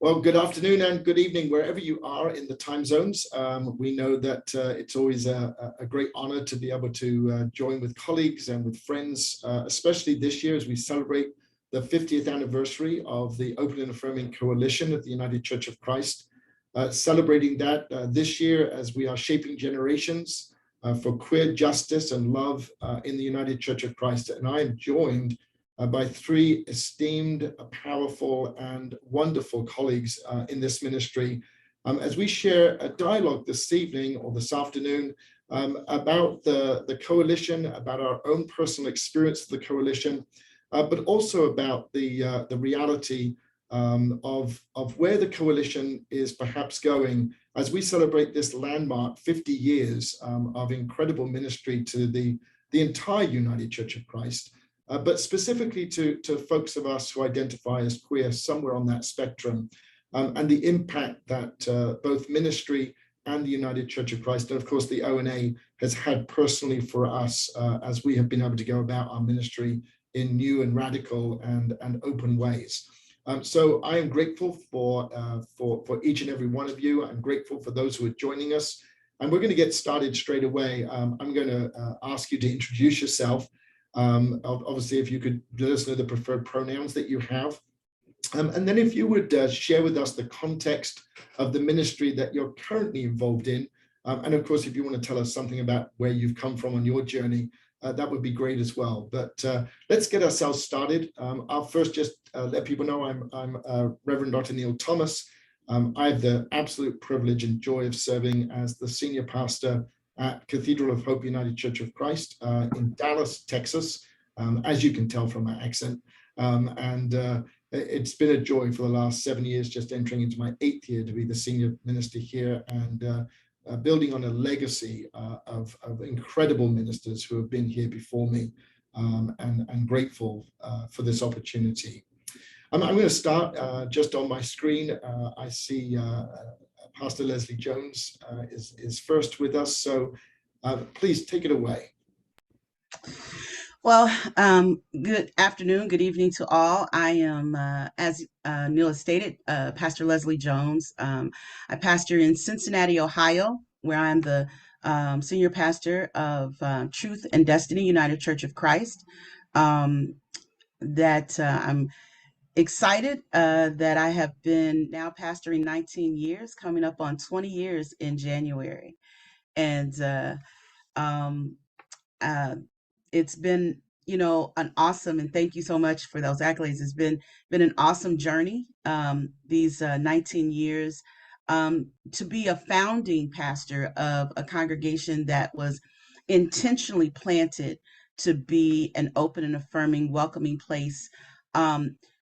Well, good afternoon and good evening, wherever you are in the time zones. We know that it's always a great honor to be able to join with colleagues and with friends, especially this year as we celebrate the 50th anniversary of the Open and Affirming Coalition of the United Church of Christ. Celebrating that this year as we are shaping generations for queer justice and love in the United Church of Christ. And I am joined by three esteemed, powerful, and wonderful colleagues in this ministry as we share a dialogue this evening or this afternoon about the coalition, about our own personal experience of the coalition, but also about the reality of where the coalition is perhaps going as we celebrate this landmark 50 years of incredible ministry to the entire United Church of Christ. But specifically to folks of us who identify as queer somewhere on that spectrum, and the impact that both ministry and the United Church of Christ, and of course the ONA, has had personally for us as we have been able to go about our ministry in new and radical and open ways. So I am grateful for each and every one of you. I'm grateful for those who are joining us, and we're going to get started straight away. I'm going to ask you to introduce yourself. Obviously, if you could let us know the preferred pronouns that you have. And then if you would share with us the context of the ministry that you're currently involved in. And of course, if you want to tell us something about where you've come from on your journey, that would be great as well. But let's get ourselves started. I'll first just let people know I'm Reverend Dr. Neil Thomas. I have the absolute privilege and joy of serving as the senior pastor at Cathedral of Hope United Church of Christ in Dallas, Texas, as you can tell from my accent. It's been a joy for the last 7 years, just entering into my 8th year to be the senior minister here and building on a legacy of incredible ministers who have been here before me, and grateful for this opportunity. I'm going to start just on my screen. I see Pastor Lesley Jones is first with us, so please take it away. Well, good afternoon, good evening to all. I am, as Neil has stated, Pastor Lesley Jones. I pastor in Cincinnati, Ohio, where I'm the senior pastor of Truth Destiny United Church of Christ. I'm excited that I have been now pastoring 19 years, coming up on 20 years in January. And it's been, an awesome, and thank you so much for those accolades. It's been an awesome journey, these 19 years, to be a founding pastor of a congregation that was intentionally planted to be an open and affirming, welcoming place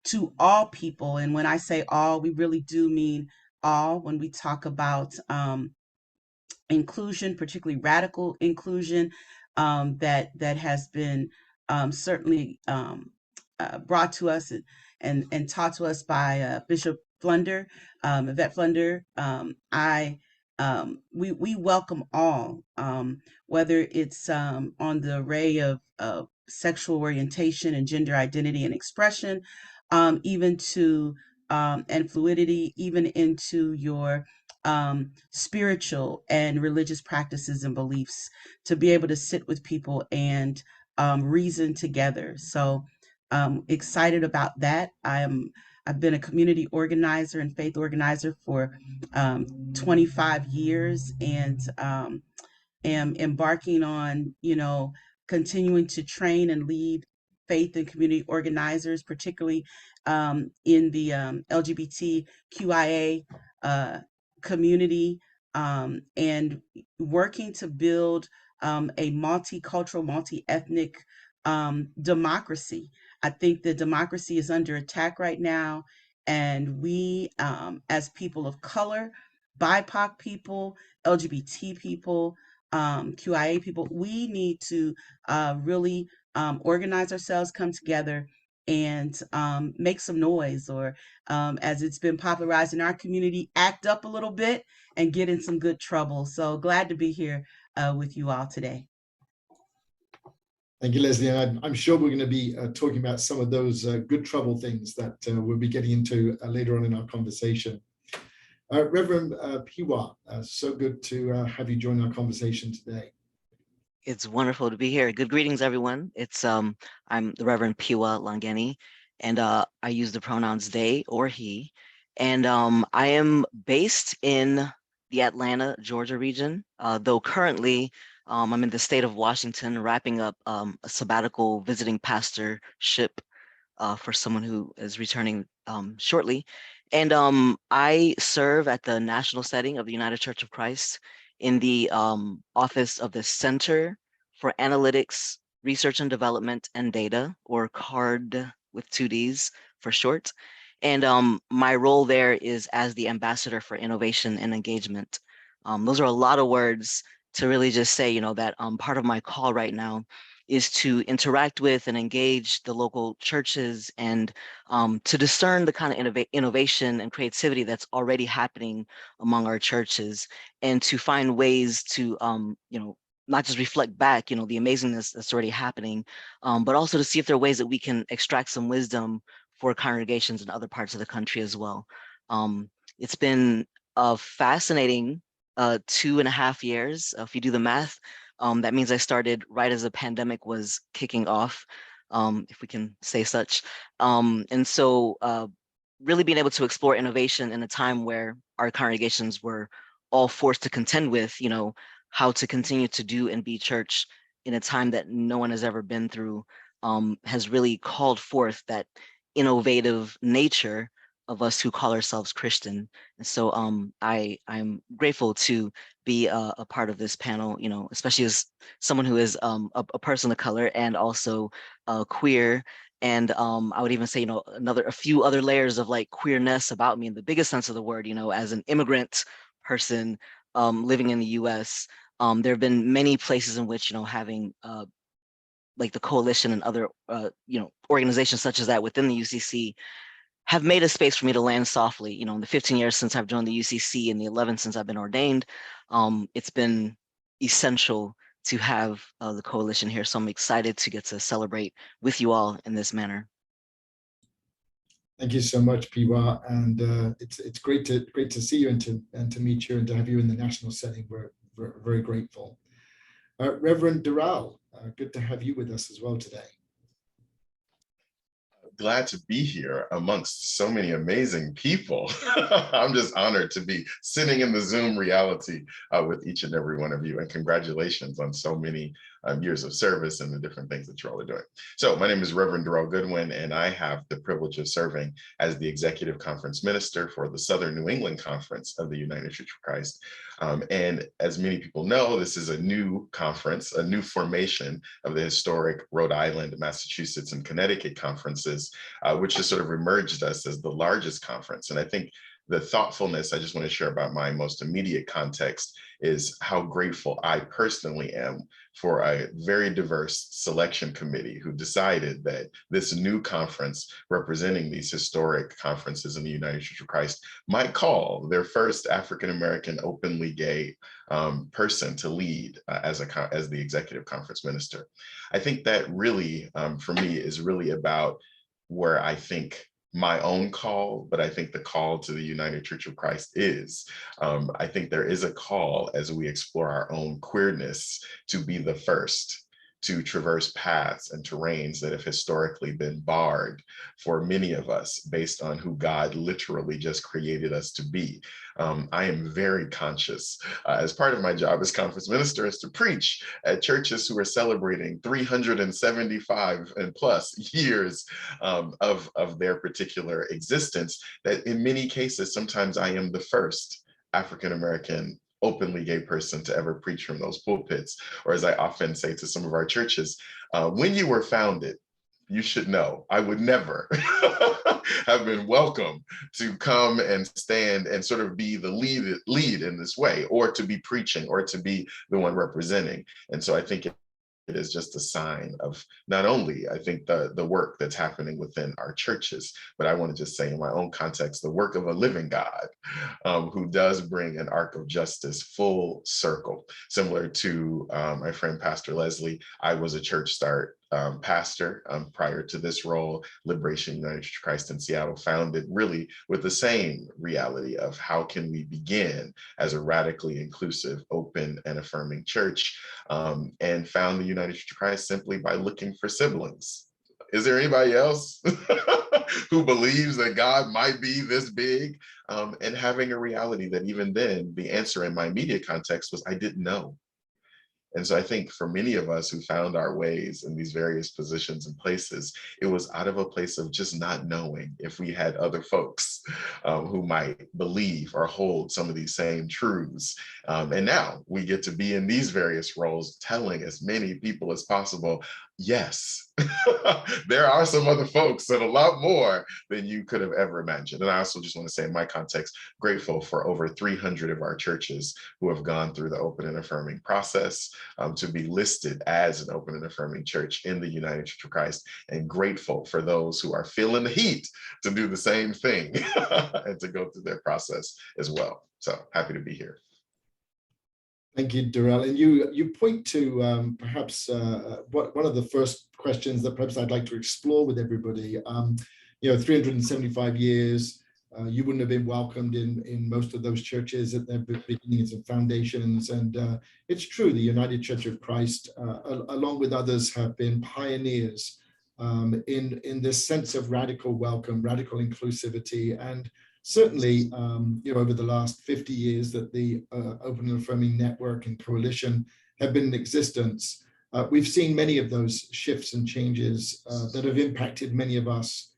to all people. And when I say all, we really do mean all when we talk about inclusion, particularly radical inclusion, that has been certainly brought to us and taught to us by Bishop Flunder, Yvette Flunder. We welcome all, whether it's on the array of sexual orientation and gender identity and expression, even to and fluidity, even into your spiritual and religious practices and beliefs, to be able to sit with people and reason together. So excited about that. I've been a community organizer and faith organizer for 25 years, and am embarking on, continuing to train and lead faith and community organizers, particularly in the LGBTQIA community, and working to build a multicultural, multi-ethnic democracy. I think that democracy is under attack right now, and we, as people of color, BIPOC people, LGBT people, QIA people, we need to really organize ourselves, come together, and make some noise, or as it's been popularized in our community, act up a little bit and get in some good trouble. So glad to be here with you all today. Thank you, Lesley. And I'm sure we're going to be talking about some of those good trouble things that we'll be getting into later on in our conversation. Reverend Phiwa, so good to have you join our conversation today. It's wonderful to be here. Good greetings, everyone. I'm the Reverend Phiwa Langeni, and I use the pronouns they or he. And I am based in the Atlanta, Georgia region, though currently I'm in the state of Washington wrapping up a sabbatical visiting pastorship for someone who is returning shortly. And I serve at the national setting of the United Church of Christ in the office of the Center for Analytics, Research and Development and Data, or CARD with 2 Ds for short. And my role there is as the ambassador for innovation and engagement. Those are a lot of words to really just say, that part of my call right now is to interact with and engage the local churches and to discern the kind of innovation and creativity that's already happening among our churches, and to find ways to, not just reflect back, the amazingness that's already happening, but also to see if there are ways that we can extract some wisdom for congregations in other parts of the country as well. It's been a fascinating 2.5 years. If you do the math, that means I started right as the pandemic was kicking off, if we can say such. And so really being able to explore innovation in a time where our congregations were all forced to contend with, how to continue to do and be church in a time that no one has ever been through, has really called forth that innovative nature of us who call ourselves Christian. And so I'm grateful to be a part of this panel, especially as someone who is a person of color and also queer. And I would even say, a few other layers of like queerness about me in the biggest sense of the word, as an immigrant person living in the US. There have been many places in which, having like the coalition and other, organizations such as that within the UCC have made a space for me to land softly. In the 15 years since I've joined the UCC and the 11 since I've been ordained, it's been essential to have the coalition here. So I'm excited to get to celebrate with you all in this manner. Thank you so much, Phiwa, and it's great to see you and to meet you and to have you in the national setting. We're very grateful. Reverend Darrell, good to have you with us as well today. Glad to be here amongst so many amazing people. I'm just honored to be sitting in the Zoom reality with each and every one of you, and congratulations on so many years of service and the different things that you all are doing. So my name is Reverend Darrell Goodwin, and I have the privilege of serving as the Executive Conference Minister for the Southern New England Conference of the United Church of Christ. And as many people know, this is a new conference, a new formation of the historic Rhode Island, Massachusetts, and Connecticut conferences, which has sort of emerged us as the largest conference. And I think the thoughtfulness I just want to share about my most immediate context is how grateful I personally am for a very diverse selection committee who decided that this new conference representing these historic conferences in the United Church of Christ might call their first African-American openly gay person to lead as the executive conference minister. I think that really, for me, is really about where I think my own call, but I think the call to the United Church of Christ is. I think there is a call as we explore our own queerness to be the first to traverse paths and terrains that have historically been barred for many of us based on who God literally just created us to be. I am very conscious as part of my job as conference minister is to preach at churches who are celebrating 375 and plus years of their particular existence, that in many cases, sometimes I am the first African-American openly gay person to ever preach from those pulpits. Or as I often say to some of our churches, when you were founded, you should know I would never have been welcome to come and stand and sort of be the lead in this way, or to be preaching, or to be the one representing. And so I think it is just a sign of not only, I think, the work that's happening within our churches, but I want to just say in my own context, the work of a living God who does bring an arc of justice full circle. Similar to my friend, Pastor Lesley, I was a church start pastor prior to this role. Liberation United Church of Christ in Seattle, founded really with the same reality of how can we begin as a radically inclusive, open, and affirming church, and found the United Church of Christ simply by looking for siblings. Is there anybody else who believes that God might be this big? And having a reality that even then, the answer in my immediate context was, I didn't know. And so I think for many of us who found our ways in these various positions and places, it was out of a place of just not knowing if we had other folks who might believe or hold some of these same truths. And now we get to be in these various roles, telling as many people as possible, yes, there are some other folks and a lot more than you could have ever imagined. And I also just want to say in my context, grateful for over 300 of our churches who have gone through the open and affirming process to be listed as an open and affirming church in the United Church of Christ, and grateful for those who are feeling the heat to do the same thing and to go through their process as well. So happy to be here. Thank you, Darrell. And you point to perhaps one of the first questions that perhaps I'd like to explore with everybody. 375 years, you wouldn't have been welcomed in most of those churches at their beginnings and foundations. And it's true, the United Church of Christ, along with others, have been pioneers in this sense of radical welcome, radical inclusivity. And certainly, over the last 50 years that the Open and Affirming Network and Coalition have been in existence, we've seen many of those shifts and changes that have impacted many of us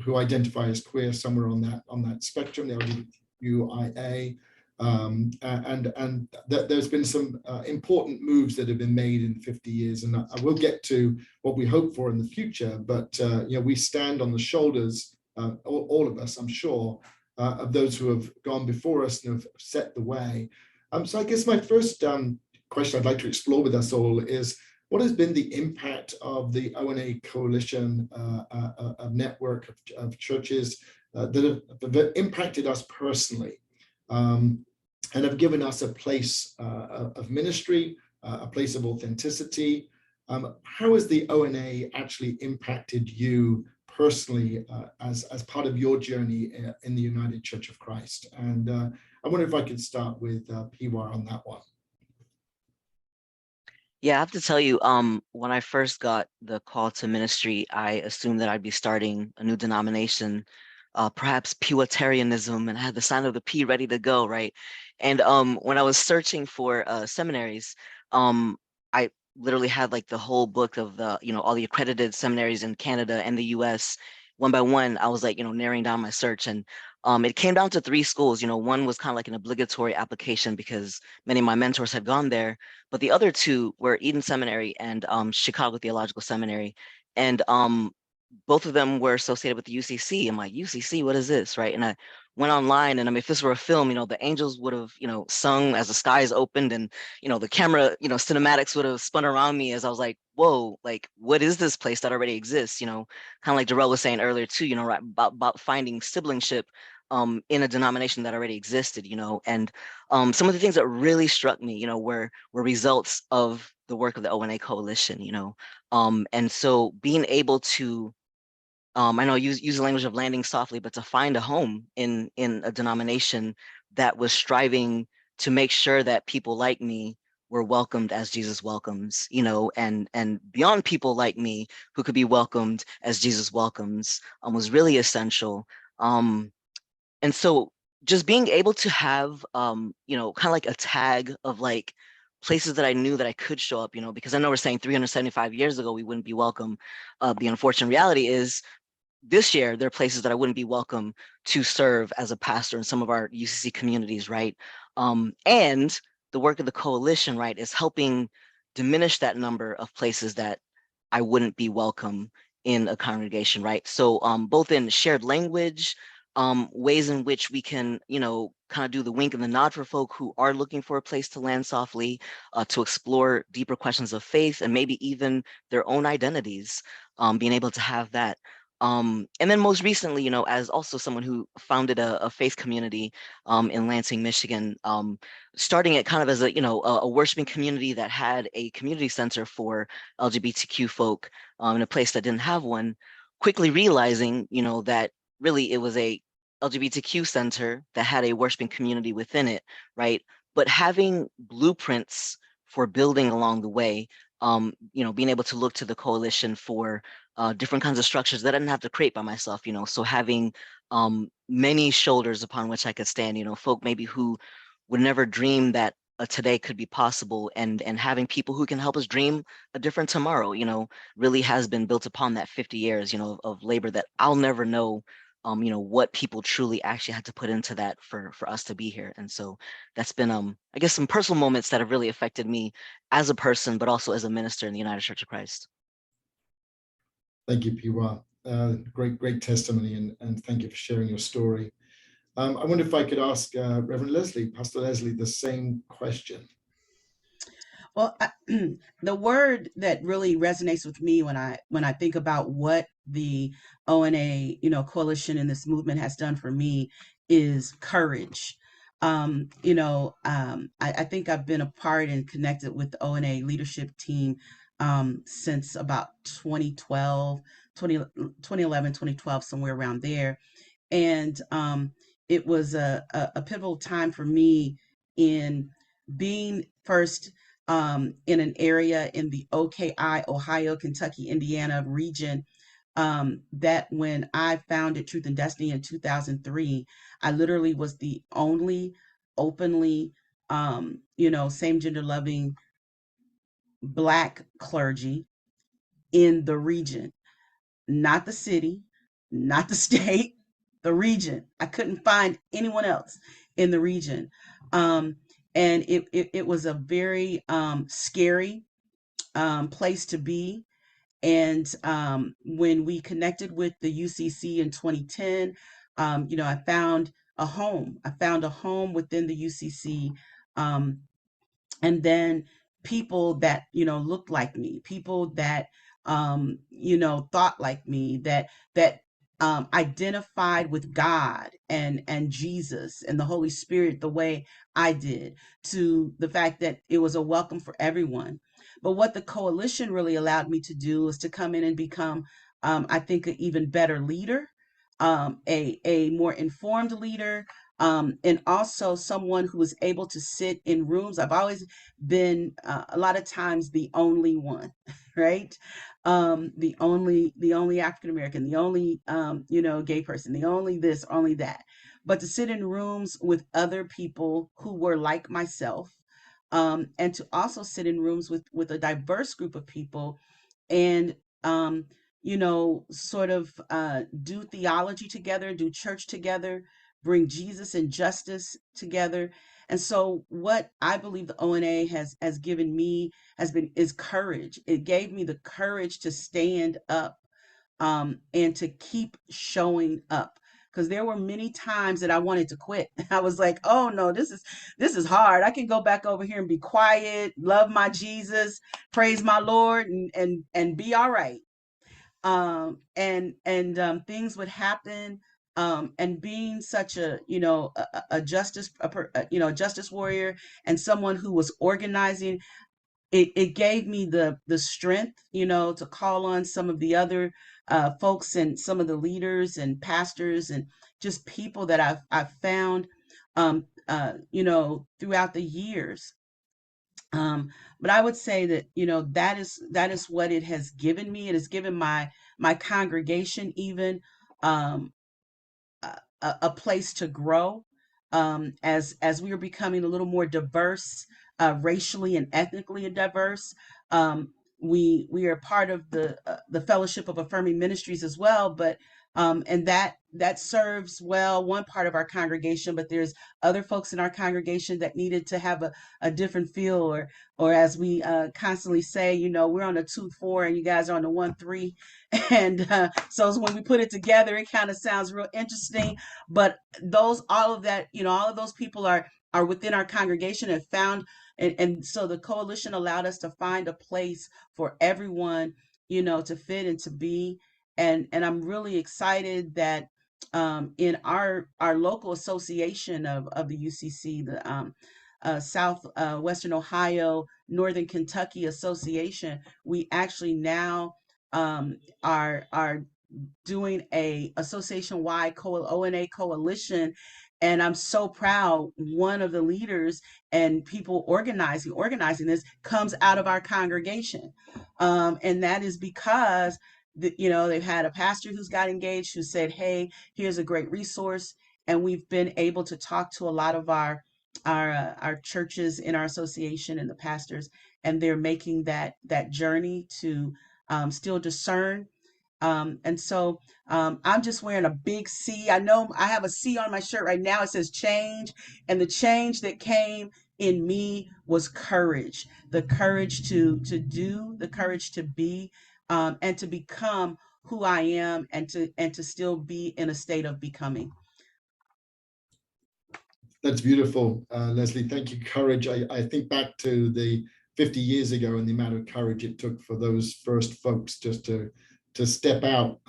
who identify as queer, somewhere on that spectrum, the LGBTQIA, and there's been some important moves that have been made in 50 years, and I will get to what we hope for in the future. But we stand on the shoulders, all of us, I'm sure, of those who have gone before us and have set the way. So I guess my first question I'd like to explore with us all is, what has been the impact of the ONA Coalition, a network of churches that have impacted us personally and have given us a place of ministry, a place of authenticity? How has the ONA actually impacted you personally as part of your journey in the United Church of Christ? And I wonder if I could start with Phiwa on that one. Yeah, I have to tell you, when I first got the call to ministry, I assumed that I'd be starting a new denomination, perhaps Pewatarianism, and I had the sign of the P ready to go, right? And when I was searching for seminaries, I literally had like the whole book of the, all the accredited seminaries in Canada and the US. One by one, I was like, narrowing down my search, and it came down to 3 schools. One was kind of like an obligatory application because many of my mentors had gone there, but the other 2 were Eden Seminary and Chicago Theological Seminary. And both of them were associated with the UCC. I'm like, UCC, what is this, right? And I went online, and I mean, if this were a film, the angels would have, sung as the skies opened, and, the camera, cinematics would have spun around me as I was like, whoa, like, what is this place that already exists? Kind of like Darrell was saying earlier too, right, about finding siblingship in a denomination that already existed, and some of the things that really struck me, were results of the work of the ONA Coalition, and so being able to, I know use the language of landing softly, but to find a home in a denomination that was striving to make sure that people like me were welcomed as Jesus welcomes, and beyond people like me who could be welcomed as Jesus welcomes, was really essential. And so just being able to have, kind of like a tag of like places that I knew that I could show up, because I know we're saying 375 years ago, we wouldn't be welcome. The unfortunate reality is this year, there are places that I wouldn't be welcome to serve as a pastor in some of our UCC communities, right? And the work of the coalition, right, is helping diminish that number of places that I wouldn't be welcome in a congregation, right? So both in shared language, ways in which we can, kind of do the wink and the nod for folk who are looking for a place to land softly, to explore deeper questions of faith and maybe even their own identities, being able to have that. And then most recently, as also someone who founded a faith community in Lansing, Michigan, starting it kind of as a worshiping community that had a community center for LGBTQ folk in a place that didn't have one, quickly realizing, that really it was a LGBTQ center that had a worshiping community within it, right? But having blueprints for building along the way, being able to look to the coalition for different kinds of structures that I didn't have to create by myself, so having many shoulders upon which I could stand, folk maybe who would never dream that today could be possible, and having people who can help us dream a different tomorrow, really has been built upon that 50 years, of labor that I'll never know, what people truly actually had to put into that for us to be here. And so that's been, I guess, some personal moments that have really affected me as a person, but also as a minister in the United Church of Christ. Thank you, Phiwa. Great testimony, and thank you for sharing your story. I wonder if I could ask Reverend Lesley, Pastor Lesley, the same question. Well, the word that really resonates with me when I think about what the ONA, coalition in this movement has done for me is courage. I think I've been a part and connected with the ONA leadership team since about 2011, 2012, somewhere around there. And it was a pivotal time for me in being first in an area in the OKI, Ohio, Kentucky, Indiana region, that when I founded Truth and Destiny in 2003, I literally was the only openly, same gender loving Black clergy in the region, not the city, not the state, the region. I couldn't find anyone else in the region. And it was a very scary place to be. And when we connected with the UCC in 2010, I found a home. I found a home within the UCC. And then people that looked like me, people that thought like me, that identified with God and Jesus and the Holy Spirit the way I did, to the fact that it was a welcome for everyone. But what the coalition really allowed me to do is to come in and become, I think, an even better leader, a more informed leader, and also someone who was able to sit in rooms. I've always been a lot of times the only one, right? The only African American, the only gay person, the only this, only that. But to sit in rooms with other people who were like myself, and to also sit in rooms with a diverse group of people, and sort of do theology together, do church together, bring Jesus and justice together. And so what I believe the ONA has given me is courage. It gave me the courage to stand up, and to keep showing up. Because there were many times that I wanted to quit. I was like, oh no, this is hard. I can go back over here and be quiet, love my Jesus, praise my Lord, and be all right. And things would happen. And being such a justice, a justice warrior, and someone who was organizing, it gave me the strength, to call on some of the other folks and some of the leaders and pastors and just people that I've found, throughout the years. But I would say that, that is what it has given me. It has given my congregation even, a place to grow, as we are becoming a little more diverse, racially and ethnically diverse. We are part of the Fellowship of Affirming Ministries as well, but And that serves well one part of our congregation, but there's other folks in our congregation that needed to have a different feel, or as we constantly say, you know, we're on a 2-4 and you guys are on the 1-3. And so when we put it together, it kind of sounds real interesting. But all of that, you know, all of those people are within our congregation and found, and so the coalition allowed us to find a place for everyone, you know, to fit and to be. And I'm really excited that in our local association of the UCC, the South Western Ohio Northern Kentucky Association, we actually now are doing a association-wide ONA coalition. And I'm so proud one of the leaders and people organizing this comes out of our congregation. And that is because you know, they've had a pastor who's got engaged who said, hey, here's a great resource. And we've been able to talk to a lot of our churches in our association and the pastors, and they're making that journey to still discern. And so I'm just wearing a big C. I know I have a C on my shirt right now. It says change. And the change that came in me was courage, the courage to do, the courage to be, and to become who I am, and to still be in a state of becoming. That's beautiful, Lesley. Thank you. Courage. I think back to the 50 years ago and the amount of courage it took for those first folks just to step out,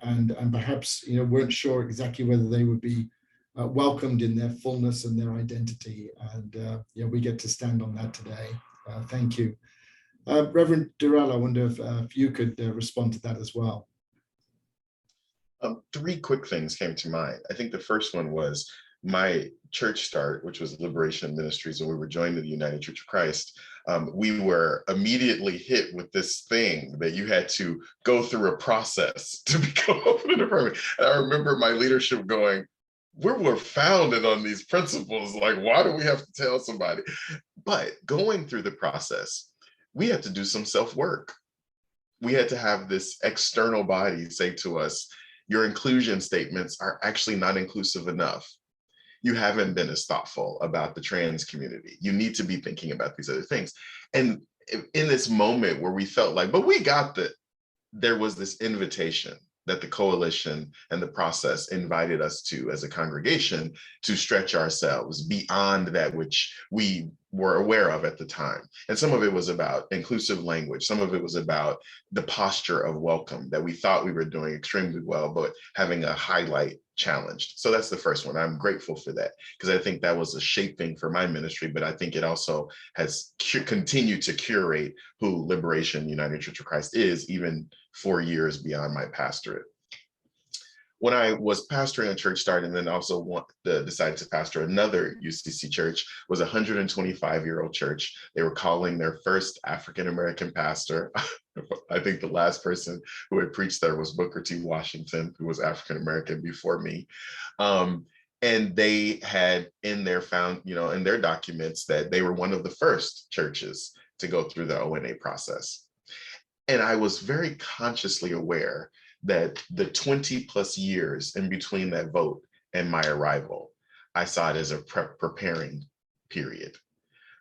and perhaps, you know, weren't sure exactly whether they would be welcomed in their fullness and their identity. And yeah, we get to stand on that today. Thank you. Reverend Darrell, I wonder if you could respond to that as well. 3 quick things came to mind. I think the first one was my church start, which was Liberation Ministries, and we were joined to the United Church of Christ. We were immediately hit with this thing that you had to go through a process to become open in the department. And I remember my leadership going, we're founded on these principles. Like, why do we have to tell somebody? But going through the process, we had to do some self-work. We had to have this external body say to us, your inclusion statements are actually not inclusive enough. You haven't been as thoughtful about the trans community. You need to be thinking about these other things. And in this moment where we felt like, but we got that, there was this invitation that the coalition and the process invited us to as a congregation to stretch ourselves beyond that which we were aware of at the time. And some of it was about inclusive language. Some of it was about the posture of welcome that we thought we were doing extremely well, but having a highlight challenged. So that's the first one. I'm grateful for that, because I think that was a shaping for my ministry, but I think it also has continued to curate who Liberation United Church of Christ is, even 4 years beyond my pastorate. When I was pastoring a church start, and then also decided to pastor another UCC church, was a 125-year-old church. They were calling their first African-American pastor. I think the last person who had preached there was Booker T. Washington, who was African-American before me. And they had in their in their documents that they were one of the first churches to go through the ONA process. And I was very consciously aware that the 20 plus years in between that vote and my arrival, I saw it as a preparing period,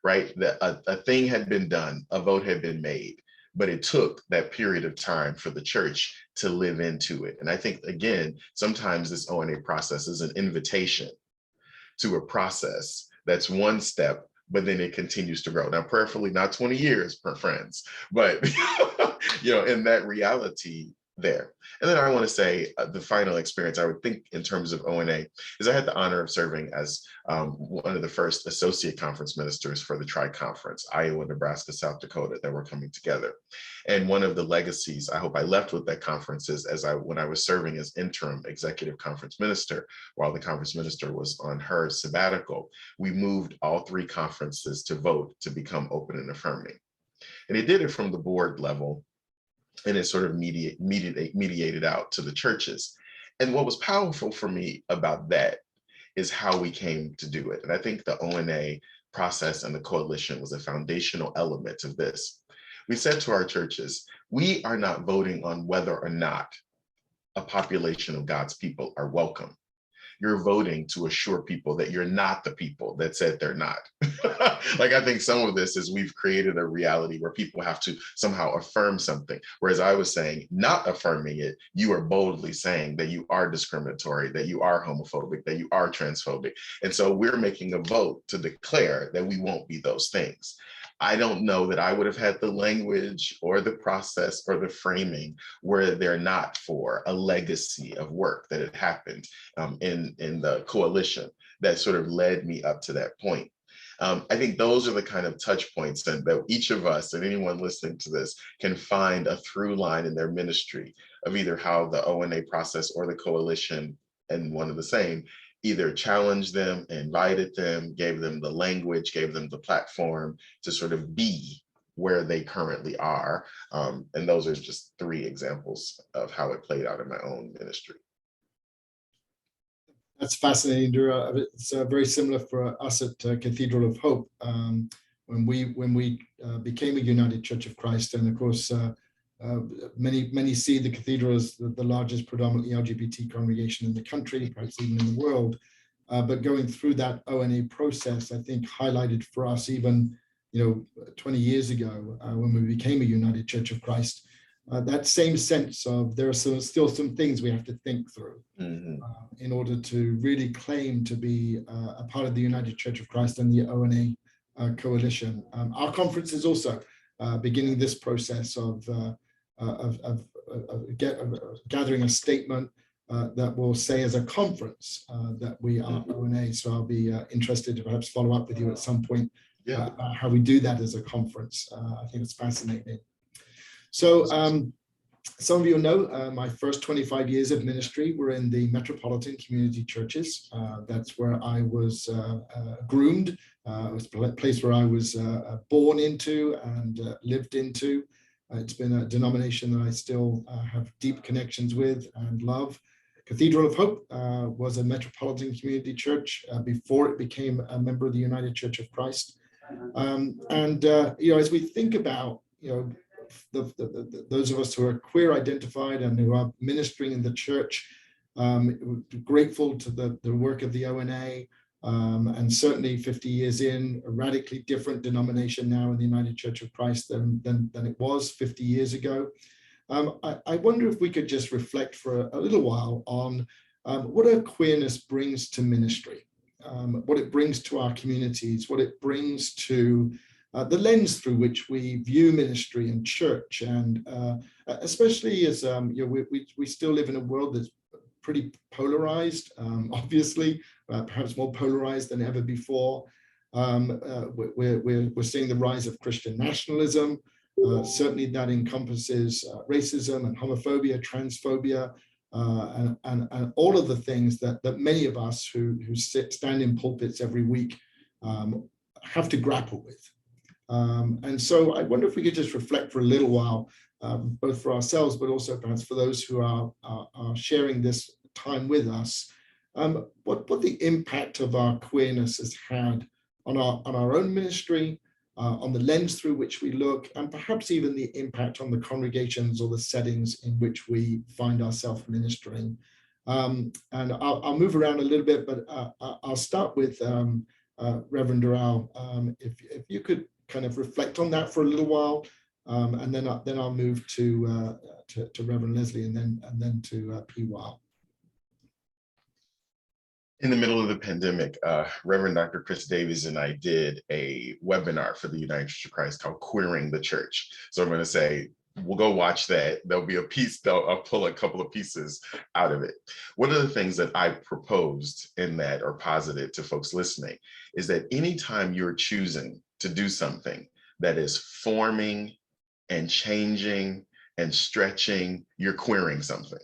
right? That a thing had been done, a vote had been made, but it took that period of time for the church to live into it. And I think, again, sometimes this ONA process is an invitation to a process that's one step, but then it continues to grow. Now, prayerfully, not 20 years, friends, but in that reality there. And then I want to say the final experience I would think in terms of ONA is I had the honor of serving as one of the first associate conference ministers for the Tri-Conference, Iowa, Nebraska, South Dakota, that were coming together. And one of the legacies I hope I left with that conference is when I was serving as interim executive conference minister, while the conference minister was on her sabbatical, we moved all 3 conferences to vote to become open and affirming. And it did it from the board level, and it sort of mediated out to the churches. And what was powerful for me about that is how we came to do it. And I think the ONA process and the coalition was a foundational element of this. We said to our churches, we are not voting on whether or not a population of God's people are welcome. You're voting to assure people that you're not the people that said they're not. Like, I think some of this is we've created a reality where people have to somehow affirm something. Whereas I was saying, not affirming it, you are boldly saying that you are discriminatory, that you are homophobic, that you are transphobic. And so we're making a vote to declare that we won't be those things. I don't know that I would have had the language or the process or the framing were there not for a legacy of work that had happened in the coalition that sort of led me up to that point. I think those are the kind of touch points that each of us and anyone listening to this can find a through line in their ministry of either how the O&A process or the coalition, and one of the same, either challenged them, invited them, gave them the language, gave them the platform to sort of be where they currently are. And those are just 3 examples of how it played out in my own ministry. That's fascinating, Darrell. It's very similar for us at Cathedral of Hope. When we became a United Church of Christ, and of course, many see the cathedral as the largest predominantly LGBT congregation in the country, perhaps even in the world. But going through that O&A process, I think highlighted for us even 20 years ago when we became a United Church of Christ, that same sense of there are still some things we have to think through in order to really claim to be a part of the United Church of Christ and the O&A coalition. Our conference is also beginning this process of gathering a statement that will say as a conference that we are O&A. So I'll be interested to perhaps follow up with you at some point about how we do that as a conference. I think it's fascinating. So some of you know my first 25 years of ministry were in the metropolitan community churches. That's where I was groomed. It was a place where I was born into and lived into. It's been a denomination that I still have deep connections with and love. Cathedral of Hope was a metropolitan community church before it became a member of the United Church of Christ. As we think about, those of us who are queer identified and who are ministering in the church, grateful to the work of the O&A, and certainly 50 years in, a radically different denomination now in the United Church of Christ than it was 50 years ago. I wonder if we could just reflect for a little while on what our queerness brings to ministry, what it brings to our communities, what it brings to the lens through which we view ministry and church, and especially as we still live in a world that's pretty polarized, obviously, perhaps more polarized than ever before. We're seeing the rise of Christian nationalism. Certainly that encompasses racism and homophobia, transphobia, and all of the things that many of us who stand in pulpits every week have to grapple with. And so I wonder if we could just reflect for a little while, both for ourselves, but also perhaps for those who are sharing this time with us, what the impact of our queerness has had on our own ministry, on the lens through which we look, and perhaps even the impact on the congregations or the settings in which we find ourselves ministering. And I'll move around a little bit, but I'll start with Reverend Darrell. If you could kind of reflect on that for a little while, and then I'll move to Reverend Lesley, and then to Phiwa. In the middle of the pandemic, Reverend Dr. Chris Davies and I did a webinar for the United Church of Christ called Queering the Church. So I'm going to say, we'll go watch that. There'll be a piece, I'll pull a couple of pieces out of it. One of the things that I proposed in that, or posited to folks listening, is that anytime you're choosing to do something that is forming and changing and stretching, you're queering something.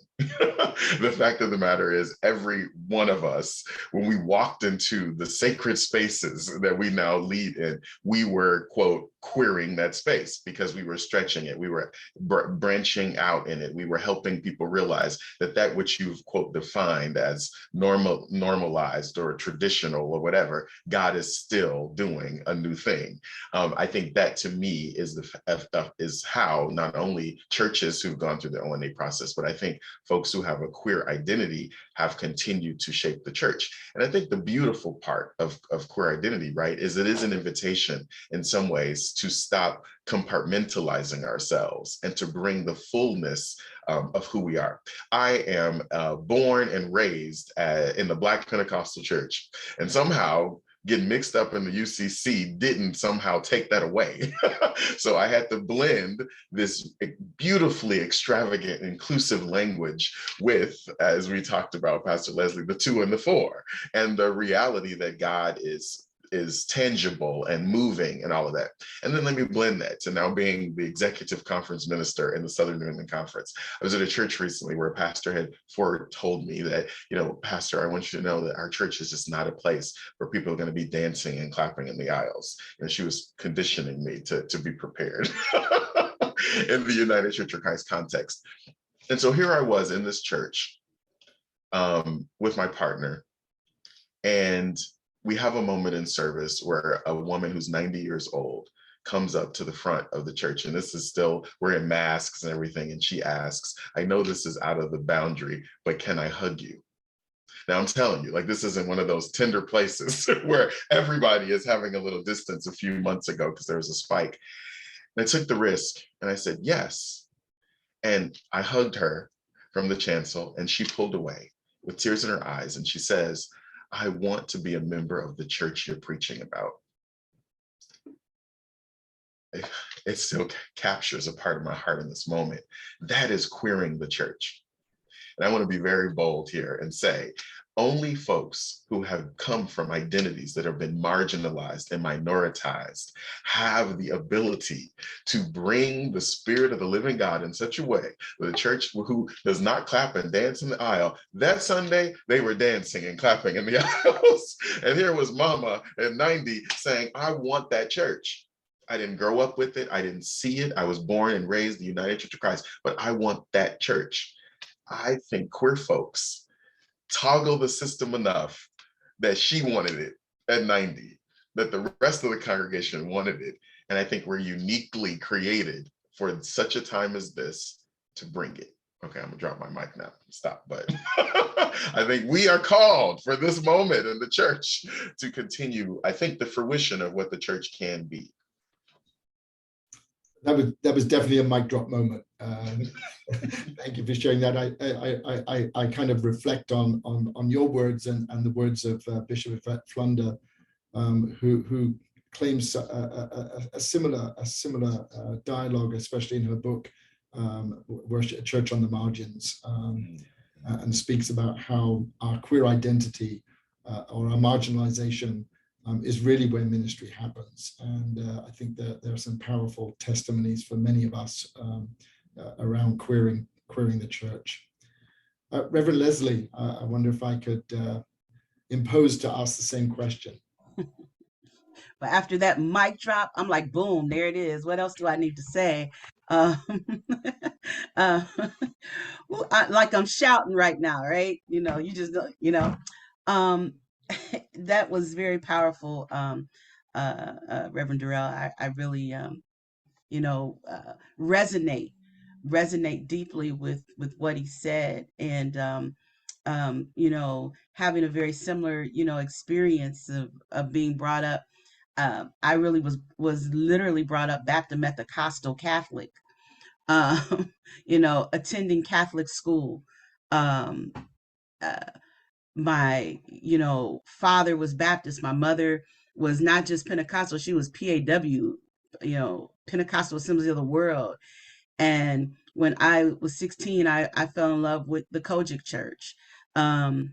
The fact of the matter is, every one of us, when we walked into the sacred spaces that we now lead in, we were, quote, queering that space because we were stretching it. We were branching out in it. We were helping people realize that which you've, quote, defined as normalized or traditional or whatever, God is still doing a new thing. I think that, to me, is how not only churches who've gone through the O&A DNA process, but I think folks who have a queer identity have continued to shape the church. And I think the beautiful part of queer identity, right, is it is an invitation in some ways to stop compartmentalizing ourselves and to bring the fullness of who we are. I am born and raised in the Black Pentecostal church, and somehow getting mixed up in the UCC didn't somehow take that away. So I had to blend this beautifully extravagant, inclusive language with, as we talked about, Pastor Lesley, the 2 and the 4, and the reality that God is tangible and moving and all of that. And then let me blend that to now being the executive conference minister in the Southern New England Conference. I was at a church recently where a pastor had told me that, Pastor, I want you to know that our church is just not a place where people are going to be dancing and clapping in the aisles. And she was conditioning me to be prepared in the United Church of Christ context. And so here I was in this church with my partner, and we have a moment in service where a woman who's 90 years old comes up to the front of the church, and this is still, we're in masks and everything, and she asks, I know this is out of the boundary, but can I hug you? Now I'm telling you, like, this isn't one of those tender places where everybody is having a little distance a few months ago because there was a spike. And I took the risk and I said, yes. And I hugged her from the chancel, and she pulled away with tears in her eyes, and she says, I want to be a member of the church you're preaching about. It still captures a part of my heart in this moment. That is queering the church. And I want to be very bold here and say, only folks who have come from identities that have been marginalized and minoritized have the ability to bring the Spirit of the living God in such a way that a church who does not clap and dance in the aisle, that Sunday, they were dancing and clapping in the aisles. And here was Mama at 90 saying, I want that church. I didn't grow up with it. I didn't see it. I was born and raised in the United Church of Christ, but I want that church. I think queer folks toggle the system enough that she wanted it at 90, that the rest of the congregation wanted it. And I think we're uniquely created for such a time as this to bring it. Okay, I'm gonna drop my mic now, stop. But I think we are called for this moment in the church to continue, I think, the fruition of what the church can be. That was definitely a mic drop moment. Thank you for sharing that. I kind of reflect on your words and the words of Bishop Flunder, who claims a similar dialogue, especially in her book, Worship Church on the Margins, and speaks about how our queer identity or our marginalization is really where ministry happens. And I think that there are some powerful testimonies for many of us around queering the church. Reverend Lesley, I wonder if I could impose to ask the same question. But after that mic drop, I'm like, boom, there it is. What else do I need to say? Like I'm shouting right now, right? You just, that was very powerful, Reverend Darrell. I really, resonate deeply with what he said, and having a very similar, experience of being brought up. I really was literally brought up Baptist Methodist Catholic, attending Catholic school. My father was Baptist. My mother was not just Pentecostal, she was PAW, Pentecostal Assembly of the World. And when I was 16, I fell in love with the Kojic Church. And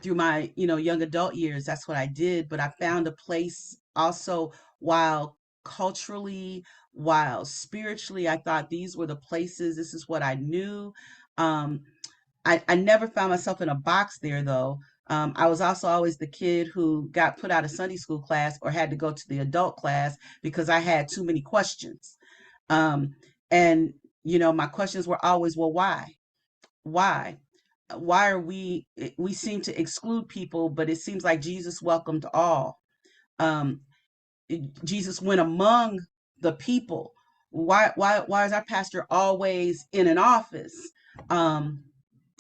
through my young adult years, that's what I did. But I found a place also, while culturally, while spiritually, I thought these were the places, this is what I knew. I never found myself in a box there, though. I was also always the kid who got put out of Sunday school class or had to go to the adult class because I had too many questions. And my questions were always, well, why? Why are we seem to exclude people, but it seems like Jesus welcomed all. Jesus went among the people, why is our pastor always in an office?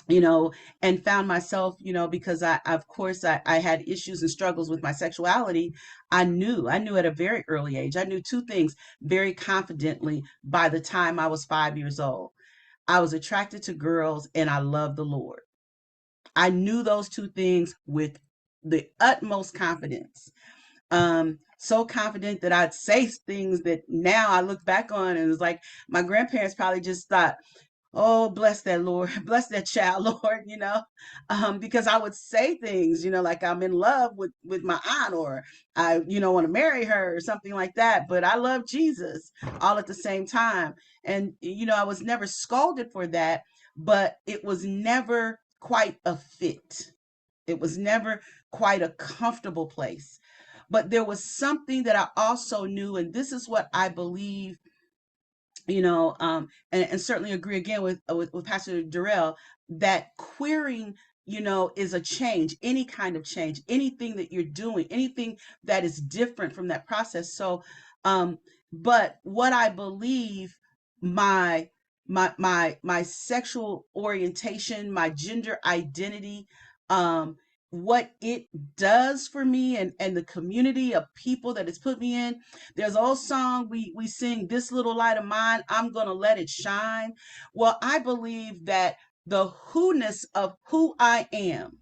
You know, and found myself, you know, because of course, I had issues and struggles with my sexuality. I knew at a very early age. I knew two things very confidently by the time I was 5 years old. I was attracted to girls and I loved the Lord. I knew those two things with the utmost confidence. So confident that I'd say things that now I look back on and it's like my grandparents probably just thought, oh, bless that Lord, bless that child, Lord, you know, because I would say things, you know, like I'm in love with my aunt, or I, you know, want to marry her or something like that. But I love Jesus all at the same time. And, you know, I was never scolded for that, but it was never quite a fit. It was never quite a comfortable place. But there was something that I also knew, and this is what I believe, you know, and certainly agree again with Pastor Darrell, that queering, you know, is a change, any kind of change, anything that you're doing, anything that is different from that process. So, but what I believe, my my sexual orientation, my gender identity, what it does for me, and the community of people that it's put me in. There's an old song we sing, "This little light of mine, I'm gonna let it shine." Well, I believe that the who-ness of who I am,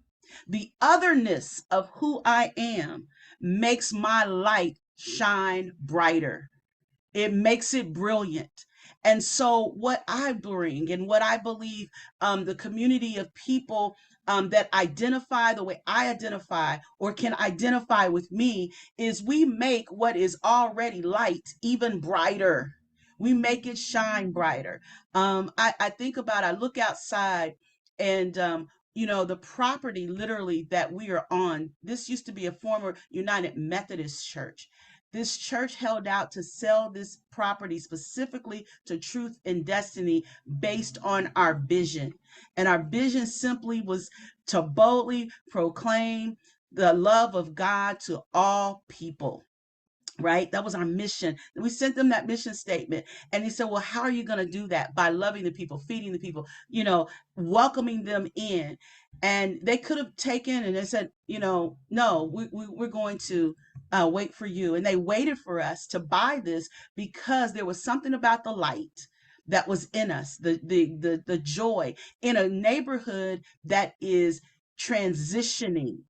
the otherness of who I am, makes my light shine brighter. It makes it brilliant. And so what I bring and what I believe, the community of people, that identify the way I identify or can identify with me, is we make what is already light even brighter. We make it shine brighter. I think about, I look outside, and you know, the property literally that we are on, this used to be a former United Methodist church. This church held out to sell this property specifically to Truth and Destiny based on our vision. And our vision simply was to boldly proclaim the love of God to all people. Right? That was our mission. And we sent them that mission statement. And he said, well, how are you going to do that? By loving the people, feeding the people, you know, welcoming them in. And they could have taken and they said, you know, no, we're going to wait for you. And they waited for us to buy this because there was something about the light that was in us, the joy in a neighborhood that is transitioning.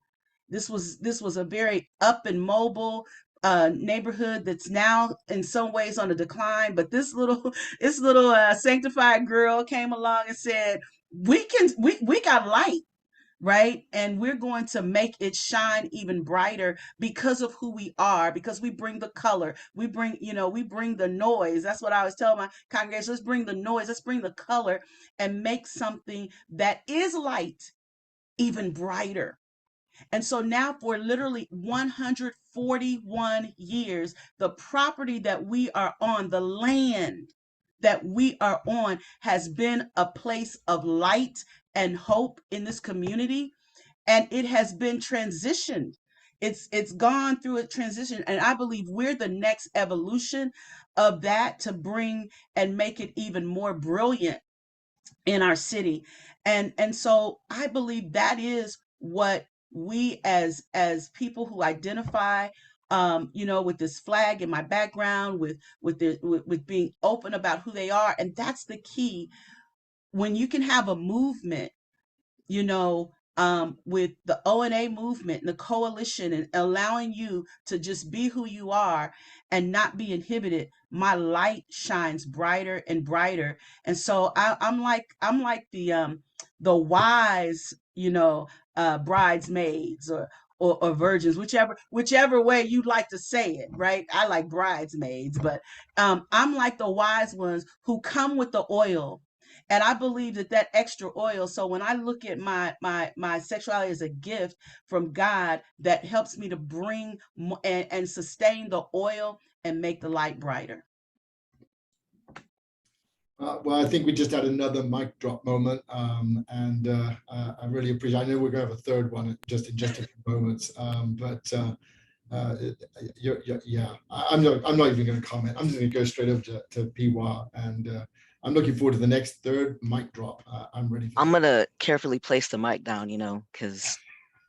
This was a very up and mobile neighborhood that's now in some ways on a decline. But this little this little sanctified girl came along and said, we got light, right? And we're going to make it shine even brighter because of who we are, because we bring the color, we bring, you know, we bring the noise. That's what I always tell my congregation: let's bring the noise, let's bring the color, and make something that is light even brighter. And so now, for literally 141 years, the property that we are on, the land that we are on, has been a place of light and hope in this community. And it has been transitioned. It's gone through a transition. And I believe we're the next evolution of that, to bring and make it even more brilliant in our city. And so I believe that is what we, as people who identify, you know, with this flag in my background, with being open about who they are. And that's the key. When you can have a movement, you know, with the O&A movement and the coalition, and allowing you to just be who you are and not be inhibited, my light shines brighter and brighter. And so I'm like the wise, you know, bridesmaids, or virgins, whichever way you like to say it, right? I like bridesmaids, but I'm like the wise ones who come with the oil. And I believe that extra oil. So when I look at my sexuality as a gift from God that helps me to bring and sustain the oil and make the light brighter. Well, I think we just had another mic drop moment, and I really appreciate. I know we're going to have a third one in just a few moments, but Yeah, I'm not even going to comment. I'm just going to go straight over to Phiwa, and I'm looking forward to the next third mic drop. I'm ready for I'm that. gonna carefully place the mic down, because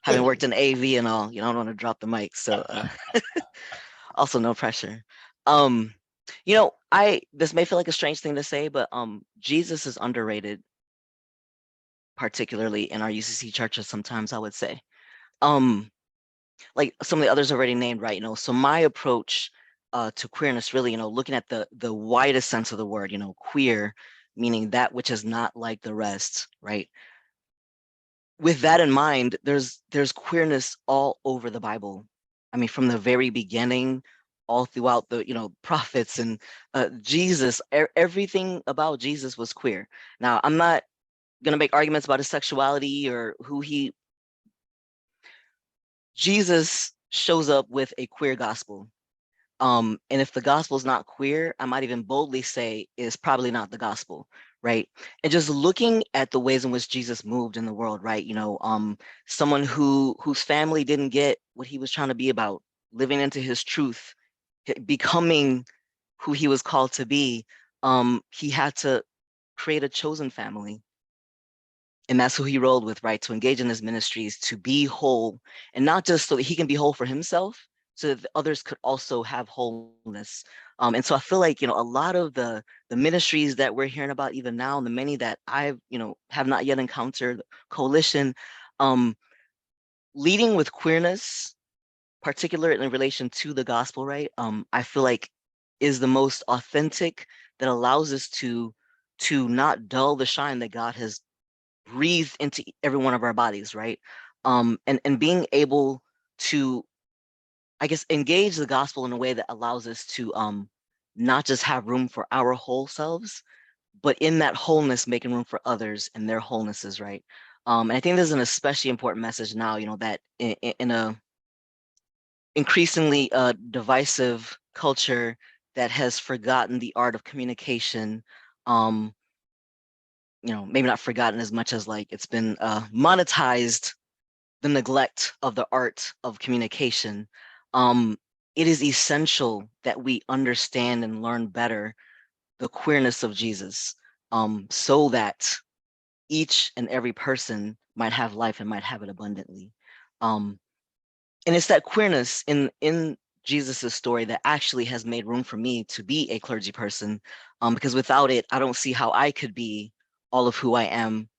having worked in AV and all, you don't want to drop the mic. So also no pressure. Um, this may feel like a strange thing to say, but Jesus is underrated, particularly in our UCC churches. Sometimes I would say, like some of the others already named, right? So my approach to queerness, really, looking at the widest sense of the word, queer, meaning that which is not like the rest, right? With that in mind, there's queerness all over the Bible. I mean, from the very beginning, all throughout the prophets and Jesus, everything about Jesus was queer. Now, I'm not gonna make arguments about his sexuality or Jesus shows up with a queer gospel. And if the gospel is not queer, I might even boldly say is probably not the gospel, right? And just looking at the ways in which Jesus moved in the world, right? Someone whose family didn't get what he was trying to be about, living into his truth, becoming who he was called to be. He had to create a chosen family. And that's who he rolled with, right? To engage in his ministries, to be whole, and not just so that he can be whole for himself, so that others could also have wholeness. And so I feel like, a lot of the ministries that we're hearing about even now, and the many that I've, have not yet encountered, Coalition, leading with queerness, particularly in relation to the gospel, right? I feel like is the most authentic, that allows us to not dull the shine that God has breathed into every one of our bodies, right? And being able to, I guess, engage the gospel in a way that allows us to not just have room for our whole selves, but in that wholeness, making room for others and their wholenesses, right? And I think this is an especially important message now, that in a increasingly divisive culture that has forgotten the art of communication, maybe not forgotten as much as like it's been monetized, the neglect of the art of communication. It is essential that we understand and learn better the queerness of Jesus, so that each and every person might have life and might have it abundantly. And it's that queerness in Jesus's story that actually has made room for me to be a clergy person, because without it, I don't see how I could be all of who I am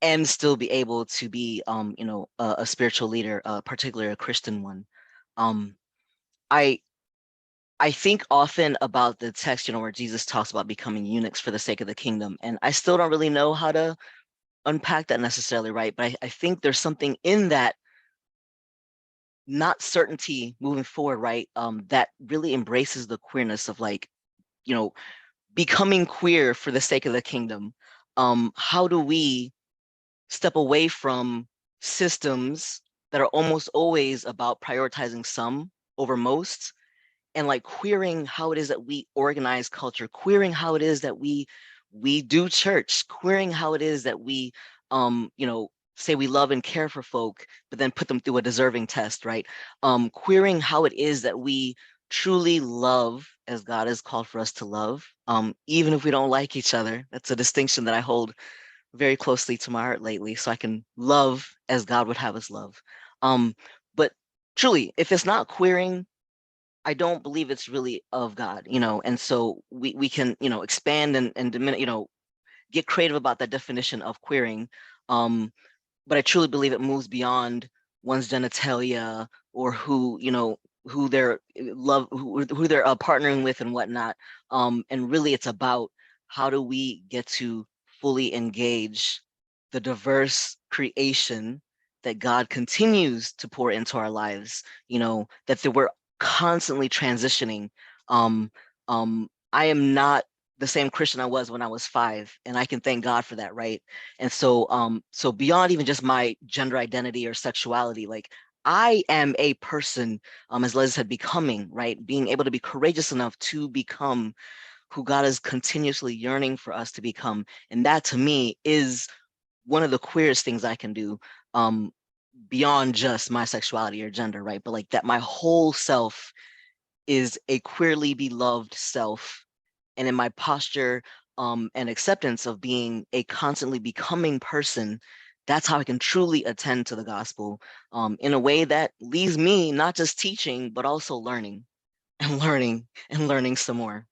and still be able to be, a spiritual leader, particularly a Christian one. Um, I I think often about the text, where Jesus talks about becoming eunuchs for the sake of the kingdom, and I still don't really know how to unpack that necessarily, right? But I think there's something in that not certainty moving forward, right? That really embraces the queerness of like, becoming queer for the sake of the kingdom. How do we step away from systems that are almost always about prioritizing some over most, and like queering how it is that we organize culture, queering how it is that we do church, queering how it is that we say we love and care for folk, but then put them through a deserving test, right? Queering how it is that we truly love as God has called for us to love, even if we don't like each other. That's a distinction that I hold very closely to my heart lately, so I can love as God would have us love. But truly, if it's not queering, I don't believe it's really of God, and so we can, expand and diminish, get creative about that definition of queering. But I truly believe it moves beyond one's genitalia or who they're who they're partnering with and whatnot. And really it's about how do we get to fully engage the diverse creation that God continues to pour into our lives, that we're constantly transitioning. I am not the same Christian I was when I was 5, and I can thank God for that, right? And so beyond even just my gender identity or sexuality, like I am a person, as Liz said, becoming, right? Being able to be courageous enough to become who God is continuously yearning for us to become. And that to me is one of the queerest things I can do. beyond just my sexuality or gender, right? But like that my whole self is a queerly beloved self, and in my posture and acceptance of being a constantly becoming person, that's how I can truly attend to the gospel in a way that leaves me not just teaching, but also learning and learning and learning some more.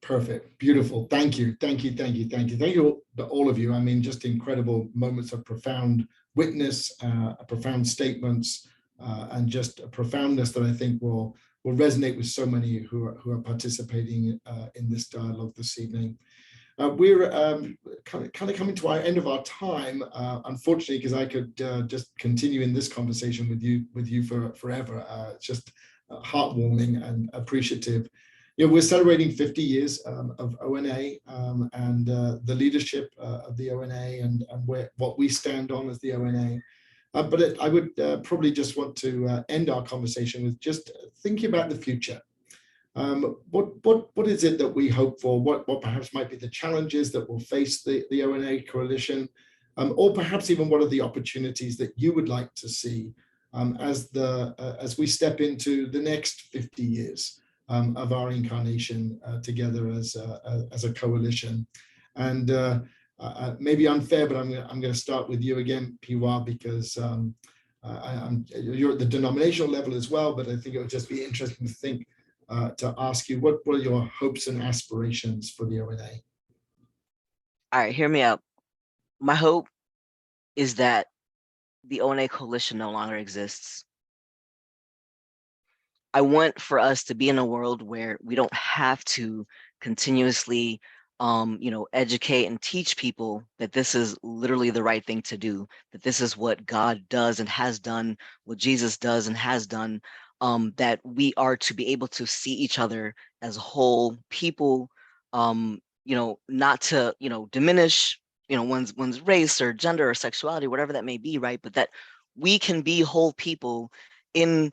Perfect. Beautiful. Thank you. Thank you. Thank you. Thank you. Thank you to all of you. I mean, just incredible moments of profound witness, profound statements, and just a profoundness that I think will resonate with so many who are participating in this dialogue this evening. We're kind of coming to our end of our time, unfortunately, because I could just continue in this conversation with you for forever. It's just heartwarming and appreciative. You know, we're celebrating 50 years of ONA and the leadership of the ONA and what we stand on as the ONA. But I would probably just want to end our conversation with just thinking about the future. What is it that we hope for? What perhaps might be the challenges that will face the ONA coalition, or perhaps even what are the opportunities that you would like to see as we step into the next 50 years of our incarnation together as a coalition? And maybe unfair, but I'm going to start with you again, Phiwa, because you're at the denominational level as well. But I think it would just be interesting to think. To ask you, what are your hopes and aspirations for the ONA? All right, hear me out. My hope is that the ONA coalition no longer exists. I want for us to be in a world where we don't have to continuously educate and teach people that this is literally the right thing to do, that this is what God does and has done, what Jesus does and has done, that we are to be able to see each other as whole people, not to, diminish, one's race or gender or sexuality, whatever that may be, right? But that we can be whole people in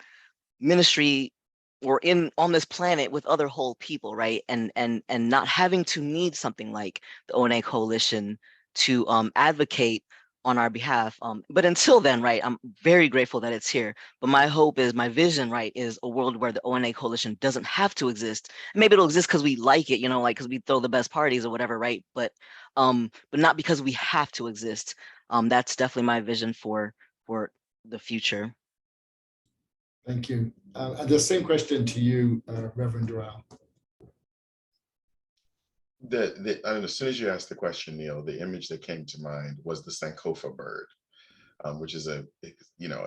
ministry or on this planet with other whole people, right? And not having to need something like the ONA coalition to advocate on our behalf. But until then, right, I'm very grateful that it's here. But my hope is, my vision, right, is a world where the ONA coalition doesn't have to exist. Maybe it'll exist because we like it, like because we throw the best parties or whatever, right? But not because we have to exist. That's definitely my vision for the future. Thank you. And the same question to you, Reverend Darrell. As soon as you asked the question, Neil, the image that came to mind was the Sankofa bird, which is a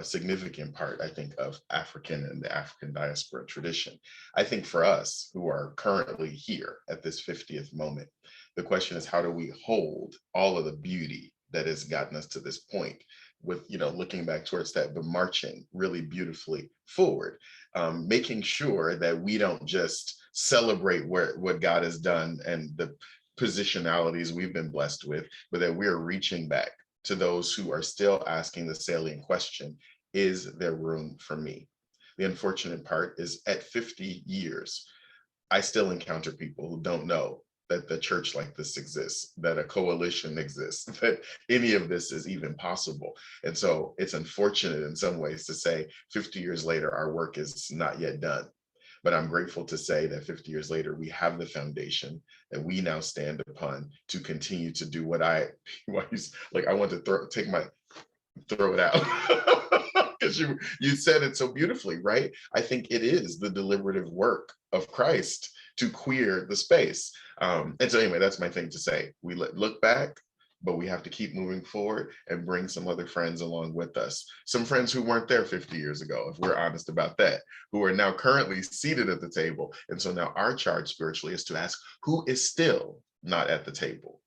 significant part, I think, of African and the African diaspora tradition. I think for us who are currently here at this 50th moment, the question is, how do we hold all of the beauty that has gotten us to this point, with looking back towards that, but marching really beautifully forward, making sure that we don't just celebrate what God has done and the positionalities we've been blessed with, but that we're reaching back to those who are still asking the salient question, is there room for me? The unfortunate part is, at 50 years, I still encounter people who don't know that the church like this exists, that a coalition exists, that any of this is even possible. And so it's unfortunate in some ways to say 50 years later, our work is not yet done. But I'm grateful to say that 50 years later, we have the foundation that we now stand upon to continue to do what I want to throw it out. Because you said it so beautifully, right? I think it is the deliberative work of Christ to queer the space. And so anyway, that's my thing to say. We look back, but we have to keep moving forward and bring some other friends along with us. Some friends who weren't there 50 years ago, if we're honest about that, who are now currently seated at the table. And so now our charge spiritually is to ask, who is still not at the table?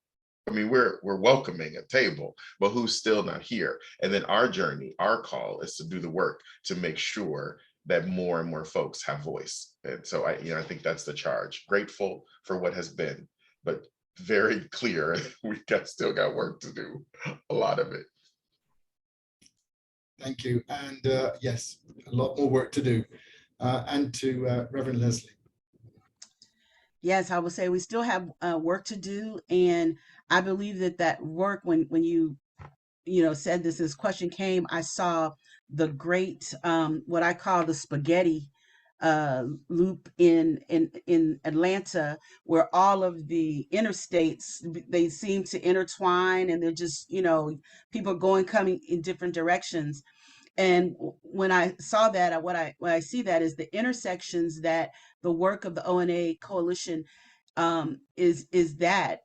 I mean, we're welcoming a table, but who's still not here? And then our journey, our call is to do the work to make sure that more and more folks have voice. And so I think that's the charge. Grateful for what has been, but very clear still got work to do, a lot of it. Thank you. And yes, a lot more work to do. And to Reverend Lesley. Yes, I would say we still have work to do, and I believe that work, when you said this question came, I saw the great, what I call the spaghetti loop in Atlanta, where all of the interstates, they seem to intertwine, and they're just, people going, coming in different directions. And when I saw that, what I see that is the intersections that the work of the ONA Coalition is that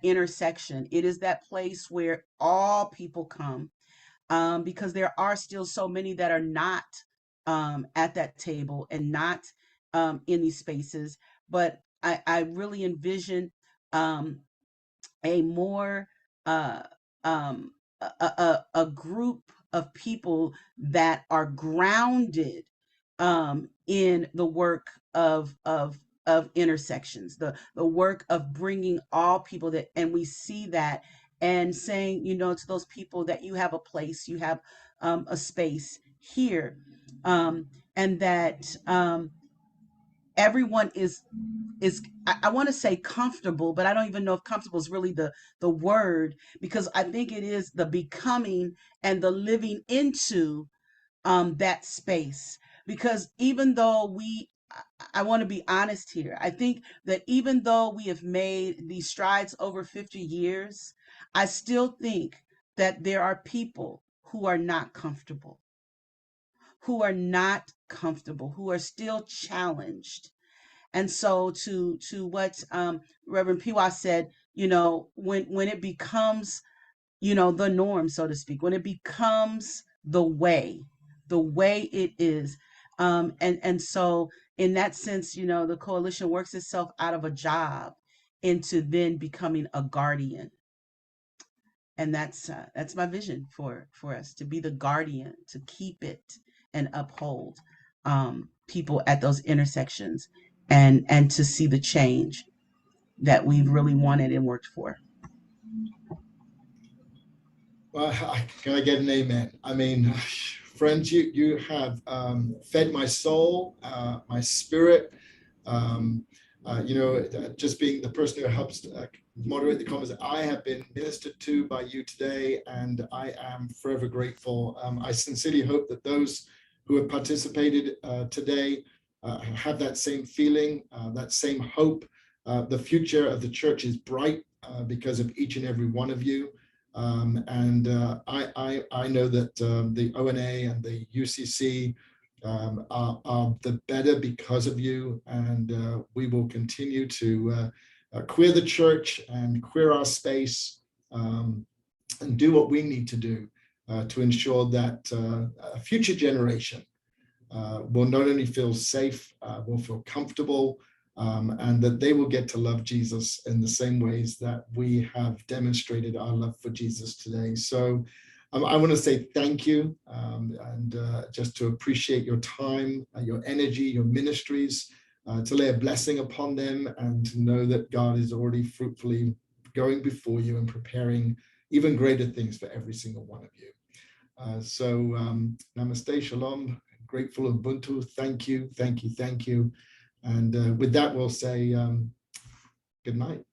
intersection. It is that place where all people come, because there are still so many that are not at that table and not in these spaces. But I really envision a more uh, um, a group of people that are grounded in the work of intersections, the work of bringing all people, that, and we see that, and saying, to those people that you have a place, you have a space here, um, and that everyone is I want to say comfortable, but I don't even know if comfortable is really the word, because I think it is the becoming and the living into that space. Because even though I want to be honest here, I think that even though we have made these strides over 50 years, I still think that there are people who are not comfortable, who are still challenged. And so to what Reverend Phiwa said, when it becomes, the norm, so to speak, when it becomes the way it is, and so in that sense, the coalition works itself out of a job into then becoming a guardian. And that's my vision for us, to be the guardian, to keep it and uphold people at those intersections, and to see the change that we've really wanted and worked for. Well, can I get an amen? I mean, friends, you have fed my soul, my spirit. Just being the person who helps moderate the comments, I have been ministered to by you today, and I am forever grateful. I sincerely hope that those who have participated today have that same feeling, that same hope. The future of the church is bright because of each and every one of you. I know that the ONA and the UCC are the better because of you, and we will continue to queer the church and queer our space, and do what we need to do to ensure that a future generation will not only feel safe, will feel comfortable, and that they will get to love Jesus in the same ways that we have demonstrated our love for Jesus today. So I want to say thank you, and just to appreciate your time, your energy, your ministries, to lay a blessing upon them, and to know that God is already fruitfully going before you and preparing even greater things for every single one of you. Namaste, shalom, grateful, Ubuntu, thank you, thank you, thank you. And with that, we'll say good night.